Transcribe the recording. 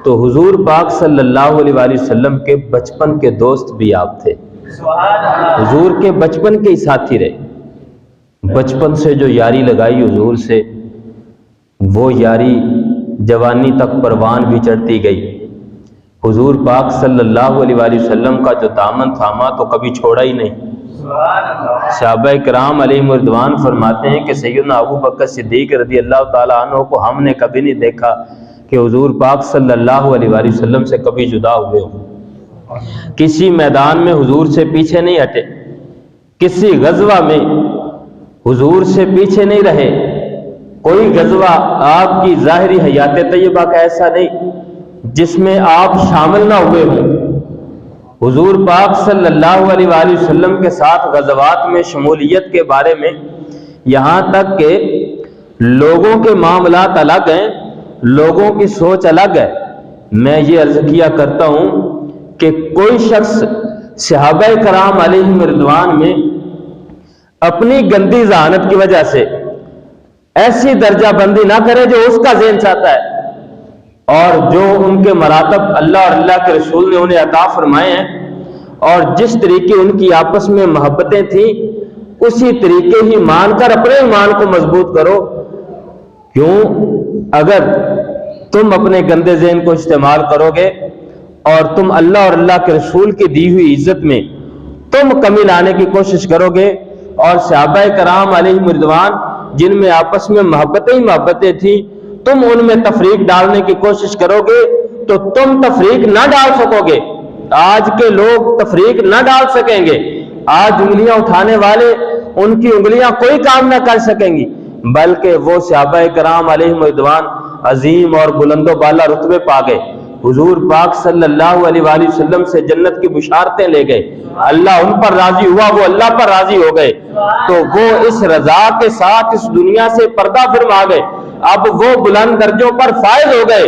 تو حضور پاک صلی اللہ علیہ وآلہ وسلم کے بچپن کے دوست بھی آپ تھے، حضور کے بچپن کے ہی ساتھی رہے۔ بچپن سے جو یاری لگائی حضور سے، وہ یاری جوانی تک پروان بھی چڑھتی گئی۔ حضور پاک صلی اللہ علیہ وآلہ وسلم کا جو دامن تھاما تو کبھی چھوڑا ہی نہیں۔ صحابہ کرام علیہم رضوان فرماتے ہیں کہ سیدنا ابو بکر صدیق رضی اللہ تعالیٰ عنہ کو ہم نے کبھی نہیں دیکھا کہ حضور پاک صلی اللہ علیہ وآلہ وسلم سے کبھی جدا ہوئے ہوں۔ کسی میدان میں حضور سے پیچھے نہیں ہٹے، کسی غزوہ میں حضور سے پیچھے نہیں رہے۔ کوئی غزوہ آپ کی ظاہری حیات طیبہ کا ایسا نہیں جس میں آپ شامل نہ ہوئے ہوں۔ حضور پاک صلی اللہ علیہ وآلہ وسلم کے ساتھ غزوات میں شمولیت کے بارے میں یہاں تک کہ لوگوں کے معاملات الگ ہیں، لوگوں کی سوچ الگ ہے۔ میں یہ عرض کیا کرتا ہوں کہ کوئی شخص صحابہ کرام علیہم رضوان میں اپنی گندی ذہانت کی وجہ سے ایسی درجہ بندی نہ کرے جو اس کا ذہن چاہتا ہے، اور جو ان کے مراتب اللہ اور اللہ کے رسول نے انہیں عطا فرمائے ہیں، اور جس طریقے ان کی آپس میں محبتیں تھیں اسی طریقے ہی مان کر اپنے ایمان کو مضبوط کرو۔ کیوں؟ اگر تم اپنے گندے ذہن کو استعمال کرو گے اور تم اللہ اور اللہ کے رسول کی دی ہوئی عزت میں تم کمی لانے کی کوشش کرو گے، اور صحابہ کرام علیہم رضوان جن میں آپس میں محبتیں تھیں، تم ان میں تفریق ڈالنے کی کوشش کرو گے تو تم تفریق نہ ڈال سکو گے۔ آج کے لوگ تفریق نہ ڈال سکیں گے۔ آج انگلیاں اٹھانے والے ان کی انگلیاں کوئی کام نہ کر سکیں گی، بلکہ وہ صحابہ کرام علیہم رضوان عظیم اور بلند و بالا رتبے پا گئے۔ حضور پاک صلی اللہ علیہ وآلہ وسلم سے جنت کی بشارتیں لے گئے، اللہ ان پر راضی ہوا، وہ اللہ پر راضی ہو گئے، تو وہ اس رضا کے ساتھ اس دنیا سے پردہ فرما گئے۔ اب وہ بلند درجوں پر فائز ہو گئے۔